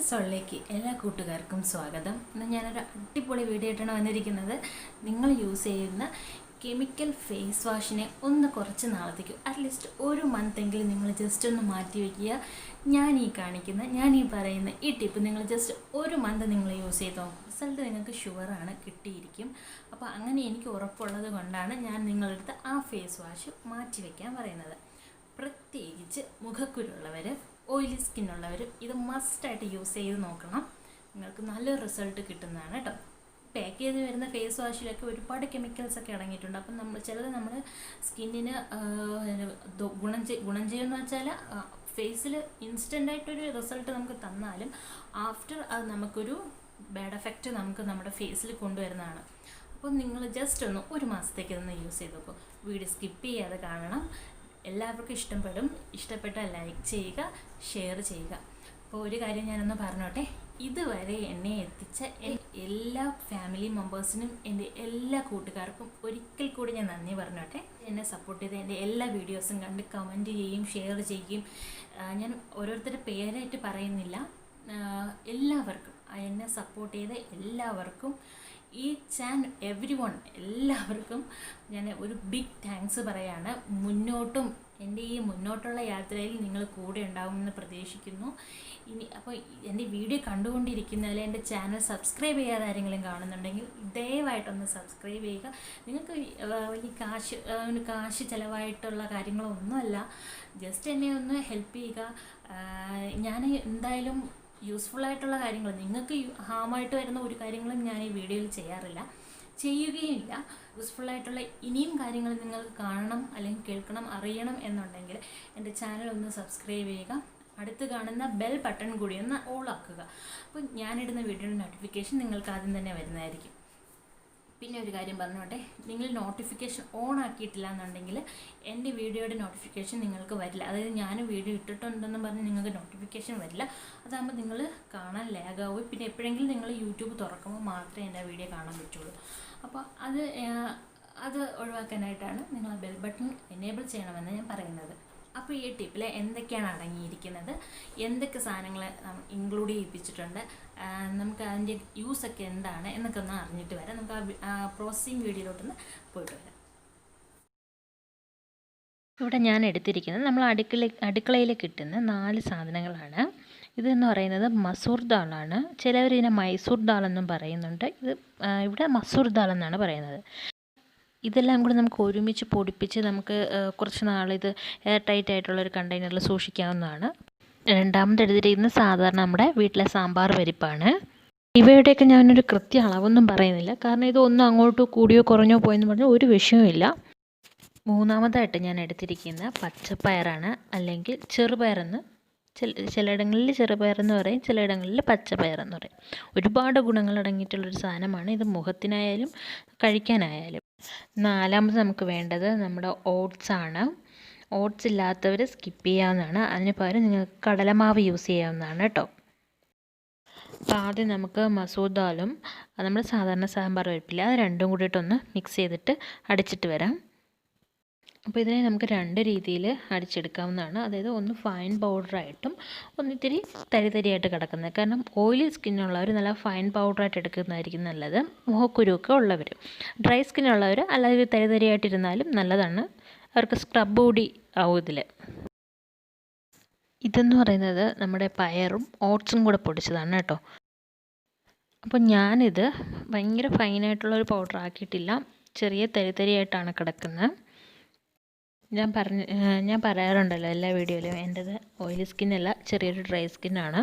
സോളിലേക്ക് എല്ലാ കൂട്ടുകാർക്കും സ്വാഗതം. ഇന്ന് ഞാനൊരു അടിപൊളി വീഡിയോ ആയിട്ടാണ് വന്നിരിക്കുന്നത്. നിങ്ങൾ യൂസ് ചെയ്യുന്ന കെമിക്കൽ ഫേസ് വാഷിനെ ഒന്ന് കുറച്ച് നാളത്തേക്ക് അറ്റ്ലീസ്റ്റ് ഒരു മന്തെങ്കിലും നിങ്ങൾ ജസ്റ്റ് ഒന്ന് മാറ്റി വയ്ക്കുക. ഞാൻ ഈ പറയുന്ന ഈ ടിപ്പ് നിങ്ങൾ ജസ്റ്റ് ഒരു മന്ത് നിങ്ങൾ യൂസ് ചെയ്ത് നോക്കും. റിസൾട്ട് നിങ്ങൾക്ക് ഷുവറാണ് കിട്ടിയിരിക്കും. അപ്പോൾ അങ്ങനെ എനിക്ക് ഉറപ്പുള്ളത് കൊണ്ടാണ് ഞാൻ നിങ്ങളടുത്ത് ആ ഫേസ് വാഷ് മാറ്റി വയ്ക്കാൻ പറയുന്നത്. പ്രത്യേകിച്ച് മുഖക്കുരുള്ളവർ, ഓയിലി സ്കിന്നുള്ളവർ ഇത് മസ്റ്റായിട്ട് യൂസ് ചെയ്ത് നോക്കണം. നിങ്ങൾക്ക് നല്ലൊരു റിസൾട്ട് കിട്ടുന്നതാണ് കേട്ടോ. പാക്ക് ചെയ്ത് വരുന്ന ഫേസ് വാഷിലൊക്കെ ഒരുപാട് കെമിക്കൽസ് ഒക്കെ അടങ്ങിയിട്ടുണ്ട്. അപ്പം ചിലത് നമ്മുടെ സ്കിന്നിന് ഗുണം ചെയ്യുമെന്ന് വെച്ചാൽ ഫേസിൽ ഇൻസ്റ്റൻ്റായിട്ടൊരു റിസൾട്ട് നമുക്ക് തന്നാലും ആഫ്റ്റർ അത് നമുക്കൊരു ബാഡ് എഫക്റ്റ് നമുക്ക് നമ്മുടെ ഫേസിൽ കൊണ്ടുവരുന്നതാണ്. അപ്പോൾ നിങ്ങൾ ജസ്റ്റ് ഒന്ന് ഒരു മാസത്തേക്ക് ഇതൊന്ന് യൂസ് ചെയ്ത് നോക്കും. വീഡിയോ സ്കിപ്പ് ചെയ്യാതെ കാണണം. എല്ലാവർക്കും ഇഷ്ടപ്പെട്ടാൽ ലൈക്ക് ചെയ്യുക, ഷെയർ ചെയ്യുക. അപ്പോൾ ഒരു കാര്യം ഞാനൊന്ന് പറഞ്ഞോട്ടെ, ഇതുവരെ എന്നെ എത്തിച്ച എല്ലാ ഫാമിലി മെമ്പേഴ്സിനും എൻ്റെ എല്ലാ കൂട്ടുകാർക്കും ഒരിക്കൽ കൂടി ഞാൻ നന്ദി പറഞ്ഞോട്ടെ. എന്നെ സപ്പോർട്ട് ചെയ്ത് എൻ്റെ എല്ലാ വീഡിയോസും കണ്ട് കമൻറ്റ് ചെയ്യും, ഷെയർ ചെയ്യും. ഞാൻ ഓരോരുത്തരുടെ പേരായിട്ട് പറയുന്നില്ല. എല്ലാവർക്കും എന്നെ സപ്പോർട്ട് ചെയ്ത എല്ലാവർക്കും ഈച്ച് ആൻഡ് എവ്രി വൺ എല്ലാവർക്കും ഞാൻ ഒരു ബിഗ് താങ്ക്സ് പറയാണ്. എൻ്റെ ഈ മുന്നോട്ടുള്ള യാത്രയിൽ നിങ്ങൾ കൂടെ ഉണ്ടാകുമെന്ന് പ്രതീക്ഷിക്കുന്നു. അപ്പോൾ എൻ്റെ വീഡിയോ കണ്ടുകൊണ്ടിരിക്കുന്നതിൽ എൻ്റെ ചാനൽ സബ്സ്ക്രൈബ് ചെയ്യാതെ ആരെങ്കിലും കാണുന്നുണ്ടെങ്കിൽ ദയവായിട്ടൊന്ന് സബ്സ്ക്രൈബ് ചെയ്യുക. നിങ്ങൾക്ക് വലിയ കാശ് ചിലവായിട്ടുള്ള കാര്യങ്ങളൊന്നുമല്ല, ജസ്റ്റ് എന്നെ ഒന്ന് ഹെൽപ്പ് ചെയ്യുക. ഞാൻ എന്തായാലും യൂസ്ഫുള്ളായിട്ടുള്ള കാര്യങ്ങൾ, നിങ്ങൾക്ക് ഹാമായിട്ട് വരുന്ന ഒരു കാര്യങ്ങളും ഞാൻ ഈ വീഡിയോയിൽ ചെയ്യുകയില്ല. യൂസ്ഫുള്ളായിട്ടുള്ള ഇനിയും കാര്യങ്ങൾ നിങ്ങൾക്ക് കാണണം അല്ലെങ്കിൽ കേൾക്കണം, അറിയണം എന്നുണ്ടെങ്കിൽ എൻ്റെ ചാനൽ ഒന്ന് സബ്സ്ക്രൈബ് ചെയ്യുക. അടുത്ത് കാണുന്ന ബെൽ ബട്ടൺ കൂടി ഒന്ന് ഓൾ ആക്കുക. അപ്പോൾ ഞാനിടുന്ന വീഡിയോയുടെ നോട്ടിഫിക്കേഷൻ നിങ്ങൾക്ക് ആദ്യം തന്നെ വരുന്നതായിരിക്കും. പിന്നെ ഒരു കാര്യം പറഞ്ഞോട്ടെ, നിങ്ങൾ നോട്ടിഫിക്കേഷൻ ഓൺ ആക്കിയിട്ടില്ല എന്നുണ്ടെങ്കിൽ എൻ്റെ വീഡിയോയുടെ നോട്ടിഫിക്കേഷൻ നിങ്ങൾക്ക് വരില്ല. അതായത് ഞാൻ വീഡിയോ ഇട്ടിട്ടുണ്ടെന്ന് പറഞ്ഞ് നിങ്ങൾക്ക് നോട്ടിഫിക്കേഷൻ വരില്ല. അതാകുമ്പോൾ നിങ്ങൾ കാണാൻ ലാഗാവും. പിന്നെ എപ്പോഴെങ്കിലും നിങ്ങൾ യൂട്യൂബ് തുറക്കുമ്പോൾ മാത്രമേ എൻ്റെ വീഡിയോ കാണാൻ പറ്റുള്ളൂ. അപ്പോൾ അത് ഒഴിവാക്കാനായിട്ടാണ് നിങ്ങൾ ബെൽ ബട്ടൺ എനേബിൾ ചെയ്യണമെന്ന് ഞാൻ പറയുന്നത്. അപ്പോൾ ഈ ടിപ്പിൽ എന്തൊക്കെയാണ് അടങ്ങിയിരിക്കുന്നത്, എന്തൊക്കെ സാധനങ്ങൾ ഇൻക്ലൂഡ് ചെയ്യിപ്പിച്ചിട്ടുണ്ട്, നമുക്ക് അതിൻ്റെ യൂസൊക്കെ എന്താണ് എന്നൊക്കെ ഒന്ന് അറിഞ്ഞിട്ട് വരാം. നമുക്ക് ആ പ്രോസസ്സിങ് വീഡിയോയിലോട്ടൊന്ന് പോയിട്ട് വരാം. ഇവിടെ ഞാൻ എടുത്തിരിക്കുന്നത് നമ്മൾ അടുക്കളയിൽ കിട്ടുന്ന 4 സാധനങ്ങളാണ്. ഇതെന്ന് പറയുന്നത് മസൂർ ദാളാണ്. ചിലവർ ഇതിനെ മൈസൂർ ദാളെന്നും പറയുന്നുണ്ട്. ഇവിടെ മസൂർ ദാൾ എന്നാണ് പറയുന്നത്. ഇതെല്ലാം കൂടി നമുക്ക് ഒരുമിച്ച് പൊടിപ്പിച്ച് നമുക്ക് കുറച്ച് നാളിത് എയർ ടൈറ്റ് ആയിട്ടുള്ളൊരു കണ്ടെയ്നറിൽ സൂക്ഷിക്കാവുന്നതാണ്. രണ്ടാമത് എടുത്തിരിക്കുന്നത് സാധാരണ നമ്മുടെ വീട്ടിലെ സാമ്പാർ പരിപ്പാണ്. ഇവയുടെയൊക്കെ ഞാനൊരു കൃത്യ അളവൊന്നും പറയുന്നില്ല, കാരണം ഇതൊന്നും അങ്ങോട്ടോ കൂടിയോ കുറഞ്ഞോ പോയെന്ന് പറഞ്ഞാൽ ഒരു വിഷയവുമില്ല. മൂന്നാമതായിട്ട് ഞാൻ എടുത്തിരിക്കുന്ന പച്ചപ്പയറാണ്, അല്ലെങ്കിൽ ചെറുപയറെന്ന് ചിലയിടങ്ങളിൽ ചെറുപയറെന്ന് പറയും, ചിലയിടങ്ങളിൽ പച്ചപ്പയറെന്ന് പറയും. ഒരുപാട് ഗുണങ്ങൾ അടങ്ങിയിട്ടുള്ളൊരു സാധനമാണ് ഇത്, മുഖത്തിനായാലും കഴിക്കാനായാലും. നാലാമത് നമുക്ക് വേണ്ടത് നമ്മുടെ ഓട്സാണ്. ഓട്സ് ഇല്ലാത്തവർ സ്കിപ്പ് ചെയ്യാവുന്നതാണ്. അതിന് പകരം നിങ്ങൾക്ക് കടലമാവ് യൂസ് ചെയ്യാവുന്നതാണ് കേട്ടോ. അപ്പോൾ ആദ്യം നമുക്ക് മസൂർ ദാലും നമ്മൾ സാധാരണ സാമ്പാർ പരിപ്പില്ല, അത് രണ്ടും കൂടിയിട്ടൊന്ന് മിക്സ് ചെയ്തിട്ട് അടിച്ചിട്ട് വരാം. അപ്പോൾ ഇതിനെ നമുക്ക് 2 രീതിയിൽ അടിച്ചെടുക്കാവുന്നതാണ്. അതായത് ഒന്ന് ഫൈൻ പൗഡറായിട്ടും ഒന്നിത്തിരി തരിതരിയായിട്ട് കിടക്കുന്നത്. കാരണം ഓയിലി സ്കിന്നുള്ളവർ നല്ല ഫൈൻ പൗഡറായിട്ട് എടുക്കുന്നതായിരിക്കും നല്ലത്. മുഖക്കുരുവൊക്കെ ഉള്ളവർ, ഡ്രൈ സ്കിന്നുള്ളവർ അല്ലാതെ തരിതരിയായിട്ടിരുന്നാലും നല്ലതാണ്. അവർക്ക് സ്ക്രബ് കൂടി ആവും ഇതിൽ. ഇതെന്ന് പറയുന്നത് നമ്മുടെ പയറും ഓട്സും കൂടെ പൊടിച്ചതാണ് കേട്ടോ. അപ്പോൾ ഞാനിത് ഭയങ്കര ഫൈനായിട്ടുള്ളൊരു പൗഡർ ആക്കിയിട്ടില്ല, ചെറിയ തരിതരിയായിട്ടാണ് കിടക്കുന്നത്. ഞാൻ പറയാറുണ്ടല്ലോ എല്ലാ വീഡിയോയിലും എൻ്റേത് ഓയിലി സ്കിന്നല്ല, ചെറിയൊരു ഡ്രൈ സ്കിന്നാണ്.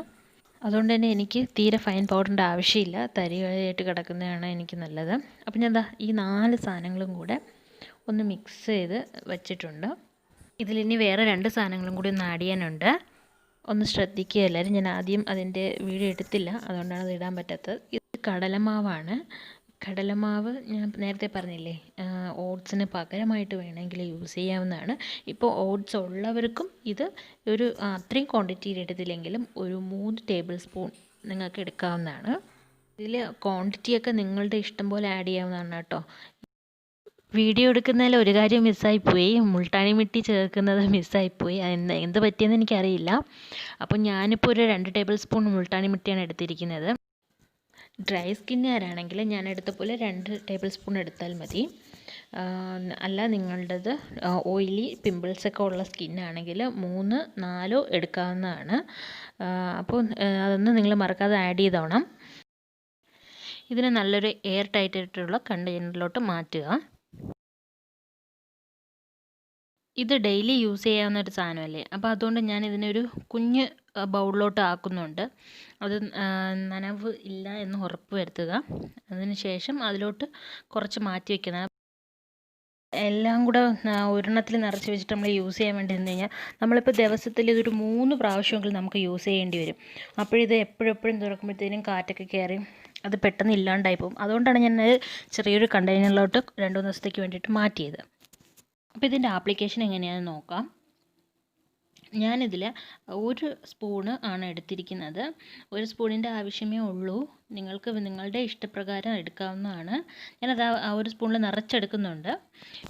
അതുകൊണ്ട് തന്നെ എനിക്ക് തീരെ ഫൈൻ പൗഡറിൻ്റെ ആവശ്യമില്ല, തരിയായിട്ട് കിടക്കുന്നതാണ് എനിക്ക് നല്ലത്. അപ്പം ഞാൻ ഈ 4 സാധനങ്ങളും കൂടെ ഒന്ന് മിക്സ് ചെയ്ത് വെച്ചിട്ടുണ്ട്. ഇതിലിനി വേറെ 2 സാധനങ്ങളും കൂടി ഒന്ന് ആഡ് ചെയ്യാനുണ്ട്. ഒന്ന് ശ്രദ്ധിക്കുക എല്ലാവരും. ഞാൻ ആദ്യം അതിൻ്റെ വീഡിയോ എടുത്തില്ല, അതുകൊണ്ടാണ് അത് ഇടാൻ പറ്റാത്തത്. ഇത് കടലമാവാണ്. കടലമാവ് ഞാൻ നേരത്തെ പറഞ്ഞില്ലേ, ഓട്സിന് പകരമായിട്ട് വേണമെങ്കിൽ യൂസ് ചെയ്യാവുന്നതാണ്. ഇപ്പോൾ ഓട്സ് ഉള്ളവർക്കും ഇത് ഒരു അത്രയും ക്വാണ്ടിറ്റിയിൽ എടുത്തില്ലെങ്കിലും ഒരു 3 ടേബിൾ സ്പൂൺ നിങ്ങൾക്ക് എടുക്കാവുന്നതാണ്. ഇതിൽ ക്വാണ്ടിറ്റിയൊക്കെ നിങ്ങളുടെ ഇഷ്ടം പോലെ ആഡ് ചെയ്യാവുന്നതാണ് കേട്ടോ. വീഡിയോ എടുക്കുന്നതിൽ ഒരു കാര്യം മിസ്സായിപ്പോയി, മുൾട്ടാണി മിട്ടി ചേർക്കുന്നത് മിസ്സായിപ്പോയി. എന്ത് പറ്റിയെന്ന് എനിക്കറിയില്ല. അപ്പോൾ ഞാനിപ്പോൾ ഒരു 2 ടേബിൾ സ്പൂൺ മുൾട്ടാണി മിട്ടിയാണ് എടുത്തിരിക്കുന്നത്. ഡ്രൈ സ്കിന്നുകാരാണെങ്കിൽ ഞാൻ എടുത്ത പോലെ 2 ടേബിൾ സ്പൂൺ എടുത്താൽ മതി. അല്ല നിങ്ങളുടേത് ഓയിലി പിമ്പിൾസൊക്കെ ഉള്ള സ്കിന്നാണെങ്കിൽ 3, 4 എടുക്കാവുന്നതാണ്. അപ്പോൾ അതൊന്നും നിങ്ങൾ മറക്കാതെ ആഡ് ചെയ്തോണം. ഇതിനെ നല്ലൊരു എയർ ടൈറ്റ് ആയിട്ടുള്ള കണ്ടെയ്നറിലോട്ട് മാറ്റുക. ഇത് ഡെയിലി യൂസ് ചെയ്യാവുന്ന ഒരു സാധനമല്ലേ, അപ്പോൾ അതുകൊണ്ട് ഞാൻ ഇതിനൊരു കുഞ്ഞ് ബൗളിലോട്ട് ആക്കുന്നുണ്ട്. അത് നനവ് ഇല്ല എന്ന് ഉറപ്പ് വരുത്തുക. അതിന് ശേഷം അതിലോട്ട് കുറച്ച് മാറ്റി വയ്ക്കണം. എല്ലാം കൂടെ ഒരെണ്ണത്തിൽ നിറച്ച് വെച്ചിട്ട് നമ്മൾ യൂസ് ചെയ്യാൻ വേണ്ടി നിന്ന് കഴിഞ്ഞാൽ നമ്മളിപ്പോൾ ദിവസത്തിൽ ഇതൊരു 3 പ്രാവശ്യമെങ്കിലും നമുക്ക് യൂസ് ചെയ്യേണ്ടി വരും. അപ്പോഴിത് എപ്പോഴെപ്പോഴും തുറക്കുമ്പോഴത്തേനും കാറ്റൊക്കെ കയറി അത് പെട്ടെന്ന് ഇല്ലാണ്ടായി പോകും. അതുകൊണ്ടാണ് ഞാൻ ചെറിയൊരു കണ്ടെയ്നറിലോട്ട് 2-3 ദിവസത്തേക്ക് വേണ്ടിയിട്ട് മാറ്റിയത്. അപ്പോൾ ഇതിൻ്റെ ആപ്ലിക്കേഷൻ എങ്ങനെയാണെന്ന് നോക്കാം. ഞാനിതിൽ 1 സ്പൂണ് ആണ് എടുത്തിരിക്കുന്നത്. 1 സ്പൂണിൻ്റെ ആവശ്യമേ ഉള്ളൂ. നിങ്ങൾക്ക് നിങ്ങളുടെ ഇഷ്ടപ്രകാരം എടുക്കാവുന്നതാണ്. ഞാനത് ആ 1 സ്പൂണിൽ നിറച്ചെടുക്കുന്നുണ്ട്.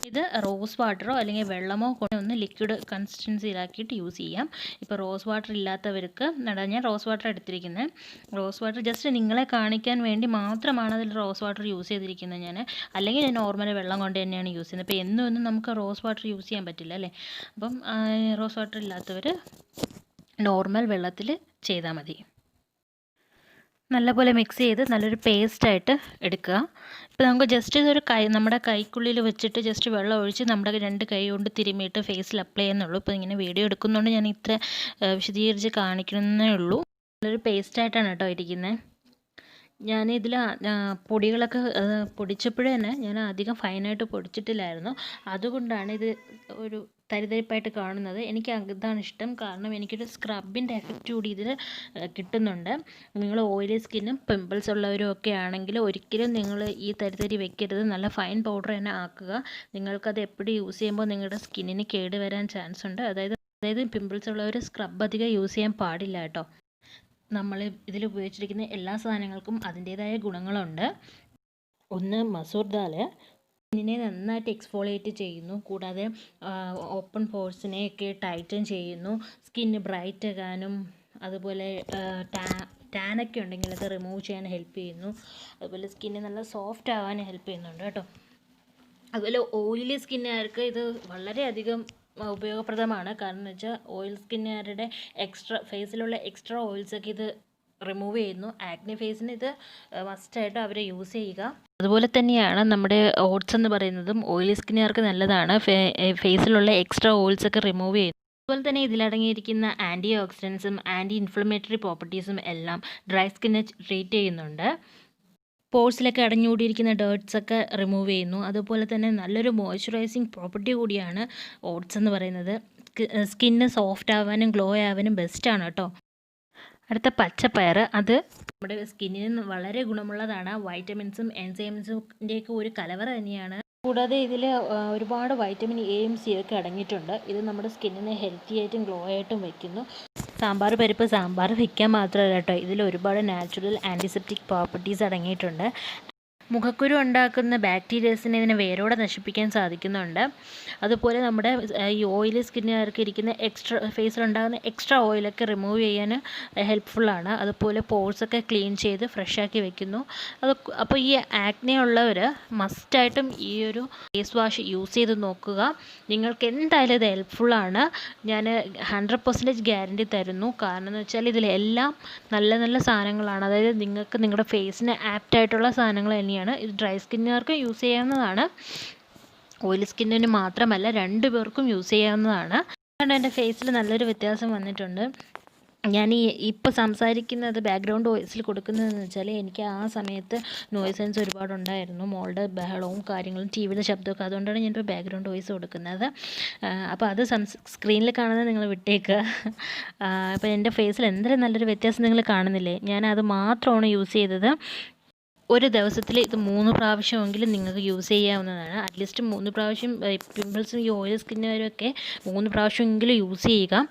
ഇത് റോസ് വാട്ടറോ അല്ലെങ്കിൽ വെള്ളമോ കൊണ്ട് ഒന്ന് ലിക്വിഡ് കൺസിസ്റ്റൻസിയിലാക്കിയിട്ട് യൂസ് ചെയ്യാം. ഇപ്പോൾ റോസ് വാട്ടർ ഇല്ലാത്തവർക്ക് ഞാൻ റോസ് വാട്ടർ എടുത്തിരിക്കുന്നത്. റോസ് വാട്ടർ ജസ്റ്റ് നിങ്ങളെ കാണിക്കാൻ വേണ്ടി മാത്രമാണ് അതിൽ റോസ് വാട്ടർ യൂസ് ചെയ്തിരിക്കുന്നത് ഞാൻ. അല്ലെങ്കിൽ ഞാൻ നോർമൽ വെള്ളം കൊണ്ട് തന്നെയാണ് യൂസ് ചെയ്യുന്നത്. ഇപ്പോൾ എന്നും നമുക്ക് റോസ് വാട്ടർ യൂസ് ചെയ്യാൻ പറ്റില്ല അല്ലേ. അപ്പം റോസ് വാട്ടർ ഇല്ലാത്തവർ നോർമൽ വെള്ളത്തിൽ ചെയ്താൽ മതി. നല്ലപോലെ മിക്സ് ചെയ്ത് നല്ലൊരു പേസ്റ്റായിട്ട് എടുക്കുക. ഇപ്പോൾ നമുക്ക് ജസ്റ്റ് ഇതൊരു നമ്മുടെ കൈക്കുള്ളിൽ വെച്ചിട്ട് ജസ്റ്റ് വെള്ളം ഒഴിച്ച് നമ്മുടെ 2 കൈ കൊണ്ട് തിരുമ്മിയിട്ട് ഫേസിൽ അപ്ലൈ ചെയ്യുന്നുള്ളൂ. ഇപ്പോൾ ഇങ്ങനെ വീഡിയോ എടുക്കുന്നതുകൊണ്ട് ഞാൻ ഇത്ര വിശദീകരിച്ച് കാണിക്കുന്നേ ഉള്ളൂ. നല്ലൊരു പേസ്റ്റായിട്ടാണ് കേട്ടോ ഇരിക്കുന്നത്. ഞാനിതിൽ പൊടികളൊക്കെ പൊടിച്ചപ്പോഴേ തന്നെ ഞാൻ അധികം ഫൈനായിട്ട് പൊടിച്ചിട്ടില്ലായിരുന്നു. അതുകൊണ്ടാണ് ഇത് ഒരു തരിതരിപ്പായിട്ട് കാണുന്നത്. എനിക്ക് അതാണ് ഇഷ്ടം. കാരണം എനിക്കൊരു സ്ക്രബിൻ്റെ എഫക്റ്റ് കൂടി ഇതിൽ കിട്ടുന്നുണ്ട്. നിങ്ങൾ ഓയിലി സ്കിന്നും പിമ്പിൾസ് ഉള്ളവരും ഒക്കെ ആണെങ്കിൽ ഒരിക്കലും നിങ്ങൾ ഈ തരിതരി വെക്കരുത്. നല്ല ഫൈൻ പൗഡർ തന്നെ ആക്കുക. നിങ്ങൾക്കത് എപ്പോഴും യൂസ് ചെയ്യുമ്പോൾ നിങ്ങളുടെ സ്കിന്നിന് കേട് വരാൻ ചാൻസ് ഉണ്ട്. അതായത് പിമ്പിൾസ് ഉള്ളവർ സ്ക്രബ് അധികം യൂസ് ചെയ്യാൻ പാടില്ല കേട്ടോ. നമ്മൾ ഇതിൽ ഉപയോഗിച്ചിരിക്കുന്ന എല്ലാ സാധനങ്ങൾക്കും അതിൻ്റേതായ ഗുണങ്ങളുണ്ട്. ഒന്ന്, മസൂർ ദാൽ സ്കിന്നിനെ നന്നായിട്ട് എക്സ്ഫോളിയേറ്റ് ചെയ്യുന്നു. കൂടാതെ ഓപ്പൺ പോർസിനെയൊക്കെ ടൈറ്റൻ ചെയ്യുന്നു. സ്കിന്ന് ബ്രൈറ്റ് ആകാനും അതുപോലെ ടാനൊക്കെ ഉണ്ടെങ്കിൽ അത് റിമൂവ് ചെയ്യാൻ ഹെൽപ്പ് ചെയ്യുന്നു. അതുപോലെ സ്കിന്ന് നല്ല സോഫ്റ്റ് ആവാൻ ഹെൽപ്പ് ചെയ്യുന്നുണ്ട് കേട്ടോ. അതുപോലെ ഓയിലി സ്കിന്നുകാർക്ക് ഇത് വളരെയധികം ഉപയോഗപ്രദമാണ്. കാരണം എന്ന് വെച്ചാൽ ഓയിൽ സ്കിന്നുകാരുടെ ഫേസിലുള്ള എക്സ്ട്രാ ഓയിൽസൊക്കെ ഇത് റിമൂവ് ചെയ്യുന്നു. ആക്നെ ഫേസിന് ഇത് മസ്റ്റായിട്ട് അവർ യൂസ് ചെയ്യുക. അതുപോലെ തന്നെയാണ് നമ്മുടെ ഓട്സ് എന്ന് പറയുന്നതും ഓയിലി സ്കിന്നുകാർക്ക് നല്ലതാണ്. ഫേസിലുള്ള എക്സ്ട്രാ ഓയിൽസൊക്കെ റിമൂവ് ചെയ്യുന്നു. അതുപോലെ തന്നെ ഇതിലടങ്ങിയിരിക്കുന്ന ആൻറ്റി ഓക്സിഡൻസും ആൻറ്റി ഇൻഫ്ലമേറ്ററി പ്രോപ്പർട്ടീസും എല്ലാം ഡ്രൈ സ്കിന്നെ ട്രീറ്റ് ചെയ്യുന്നുണ്ട്. പോഴ്സിലൊക്കെ അടഞ്ഞുകൂടിയിരിക്കുന്ന ഡേർട്ട്സൊക്കെ റിമൂവ് ചെയ്യുന്നു. അതുപോലെ തന്നെ നല്ലൊരു മോയ്സ്ചറൈസിങ് പ്രോപ്പർട്ടി കൂടിയാണ് ഓട്സ് എന്ന് പറയുന്നത്. സ്കിന്ന് സോഫ്റ്റ് ആവാനും ഗ്ലോ ആവാനും ബെസ്റ്റാണ് കേട്ടോ. അടുത്ത പച്ചപ്പയർ, അത് നമ്മുടെ സ്കിന്നിന് വളരെ ഗുണമുള്ളതാണ്. വൈറ്റമിൻസും എൻസൈംസിൻ്റെയൊക്കെ ഒരു കലവറ തന്നെയാണ്. കൂടാതെ ഇതിൽ ഒരുപാട് വൈറ്റമിൻ എയും സിയും ഒക്കെ അടങ്ങിയിട്ടുണ്ട്. ഇത് നമ്മുടെ സ്കിന്നിനെ ഹെൽത്തി ആയിട്ടും ഗ്ലോ ആയിട്ടും വയ്ക്കുന്നു. സാമ്പാർ പരിപ്പ് സാമ്പാർ വയ്ക്കാൻ മാത്രമല്ല കേട്ടോ, ഇതിൽ ഒരുപാട് നാച്ചുറൽ ആൻറ്റിസെപ്റ്റിക് പ്രോപ്പർട്ടീസ് അടങ്ങിയിട്ടുണ്ട്. മുഖക്കുരു ഉണ്ടാക്കുന്ന ബാക്ടീരിയസിനെ ഇതിനെ വേരോടെ നശിപ്പിക്കാൻ സാധിക്കുന്നുണ്ട്. അതുപോലെ നമ്മുടെ ഈ ഓയിലി സ്കിന്നുകാർക്ക് ഇരിക്കുന്ന ഫേസിലുണ്ടാകുന്ന എക്സ്ട്രാ ഓയിലൊക്കെ റിമൂവ് ചെയ്യാൻ ഹെൽപ്ഫുള്ളാണ്. അതുപോലെ പോഴ്സൊക്കെ ക്ലീൻ ചെയ്ത് ഫ്രഷാക്കി വെക്കുന്നു. അപ്പോൾ ഈ ആക്നെ ഉള്ളവർ മസ്റ്റായിട്ടും ഈ ഒരു ഫേസ് വാഷ് യൂസ് ചെയ്ത് നോക്കുക. നിങ്ങൾക്ക് എന്തായാലും ഇത് ഹെൽപ്ഫുള്ളാണ്. ഞാൻ 100% ഗ്യാരണ്ടി തരുന്നു. കാരണം എന്ന് വെച്ചാൽ ഇതിലെല്ലാം നല്ല നല്ല സാധനങ്ങളാണ്. അതായത് നിങ്ങൾക്ക് നിങ്ങളുടെ ഫേസിന് ആപ്റ്റായിട്ടുള്ള സാധനങ്ങൾ തന്നെയാണ്. ഇത് ഡ്രൈ സ്കിന്നുകാർക്ക് യൂസ് ചെയ്യാവുന്നതാണ്. ഓയിലി സ്കിന്നിന് മാത്രമല്ല 2 പേർക്കും യൂസ് ചെയ്യാവുന്നതാണ്. അതുകൊണ്ട് എൻ്റെ ഫേസിൽ നല്ലൊരു വ്യത്യാസം വന്നിട്ടുണ്ട്. ഞാൻ ഇപ്പോൾ സംസാരിക്കുന്നത് ബാക്ക്ഗ്രൗണ്ട് വോയിസിൽ കൊടുക്കുന്നതെന്ന് വെച്ചാൽ എനിക്ക് ആ സമയത്ത് നോയ്സൻസ് ഒരുപാടുണ്ടായിരുന്നു. മോളുടെ ബഹളവും കാര്യങ്ങളും ടി വിയുടെ ശബ്ദമൊക്കെ. അതുകൊണ്ടാണ് ഞാനിപ്പോൾ ബാക്ക്ഗ്രൗണ്ട് വോയിസ് കൊടുക്കുന്നത്. അപ്പോൾ അത് സ്ക്രീനിൽ കാണുന്നത് നിങ്ങൾ വിട്ടേക്കുക. അപ്പോൾ എൻ്റെ ഫേസിൽ എന്തെങ്കിലും നല്ലൊരു വ്യത്യാസം നിങ്ങൾ കാണുന്നില്ലേ? ഞാനത് മാത്രമാണ് യൂസ് ചെയ്തത്. ഒരു ദിവസത്തിൽ ഇത് 3 പ്രാവശ്യമെങ്കിലും നിങ്ങൾക്ക് യൂസ് ചെയ്യാവുന്നതാണ്. അറ്റ്ലീസ്റ്റ് 3 പ്രാവശ്യം പിമ്പിൾസും ഈ ഓയിൽ സ്കിന്നുകാരൊക്കെ 3 പ്രാവശ്യമെങ്കിലും യൂസ് ചെയ്യുക.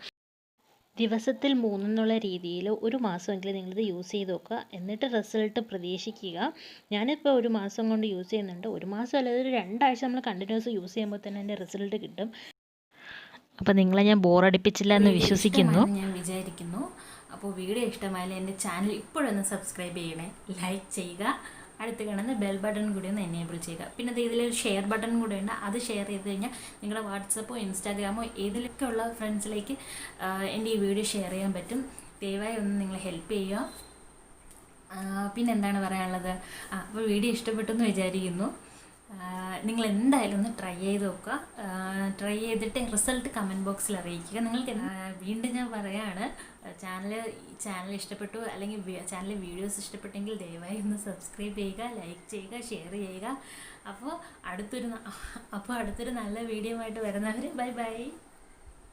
ദിവസത്തിൽ 3 എന്നുള്ള രീതിയിൽ ഒരു മാസമെങ്കിലും നിങ്ങളിത് യൂസ് ചെയ്ത് നോക്കുക. എന്നിട്ട് റിസൾട്ട് പ്രതീക്ഷിക്കുക. ഞാനിപ്പോൾ ഒരു മാസം കൊണ്ട് യൂസ് ചെയ്യുന്നുണ്ട്. ഒരു മാസം അല്ലാതെ ഒരു 2 ആഴ്ച നമ്മൾ കണ്ടിന്യൂസ് യൂസ് ചെയ്യുമ്പോൾ തന്നെ അതിൻ്റെ റിസൾട്ട് കിട്ടും. അപ്പോൾ നിങ്ങളെ ഞാൻ ബോറടിപ്പിച്ചില്ല എന്ന് വിശ്വസിക്കുന്നു. ഞാൻ വിചാരിക്കുന്നു. അപ്പോൾ വീഡിയോ ഇഷ്ടമായാലും എൻ്റെ ചാനൽ ഇപ്പോഴൊന്ന് സബ്സ്ക്രൈബ് ചെയ്യണേ, ലൈക്ക് ചെയ്യുക, അടുത്ത് കാണുന്ന ബെൽ ബട്ടൺ കൂടി ഒന്ന് എനേബിൾ ചെയ്യുക. പിന്നെ ഇതിലൊരു ഷെയർ ബട്ടൺ കൂടെ ഉണ്ട്. അത് ഷെയർ ചെയ്ത് കഴിഞ്ഞാൽ നിങ്ങളുടെ വാട്സപ്പോ ഇൻസ്റ്റാഗ്രാമോ ഏതിലൊക്കെ ഉള്ള ഫ്രണ്ട്സിലേക്ക് എൻ്റെ ഈ വീഡിയോ ഷെയർ ചെയ്യാൻ പറ്റും. ദയവായി ഒന്ന് നിങ്ങൾ ഹെൽപ്പ് ചെയ്യുക. പിന്നെ എന്താണ് പറയാനുള്ളത്? അപ്പോൾ വീഡിയോ ഇഷ്ടപ്പെട്ടു എന്ന് വിചാരിക്കുന്നു. നിങ്ങൾ എന്തായാലും ഒന്ന് ട്രൈ ചെയ്ത് നോക്കുക. ട്രൈ ചെയ്തിട്ട് റിസൾട്ട് കമൻറ്റ് ബോക്സിൽ അറിയിക്കുക. നിങ്ങൾക്ക് വീണ്ടും ഞാൻ പറയാണ്, ചാനൽ ഇഷ്ടപ്പെട്ടു അല്ലെങ്കിൽ ചാനലിലെ വീഡിയോസ് ഇഷ്ടപ്പെട്ടെങ്കിൽ ദയവായി ഒന്ന് സബ്സ്ക്രൈബ് ചെയ്യുക, ലൈക്ക് ചെയ്യുക, ഷെയർ ചെയ്യുക. അപ്പോൾ അടുത്തൊരു നല്ല വീഡിയോ ആയിട്ട് വരുന്നവർ ബൈ ബൈ.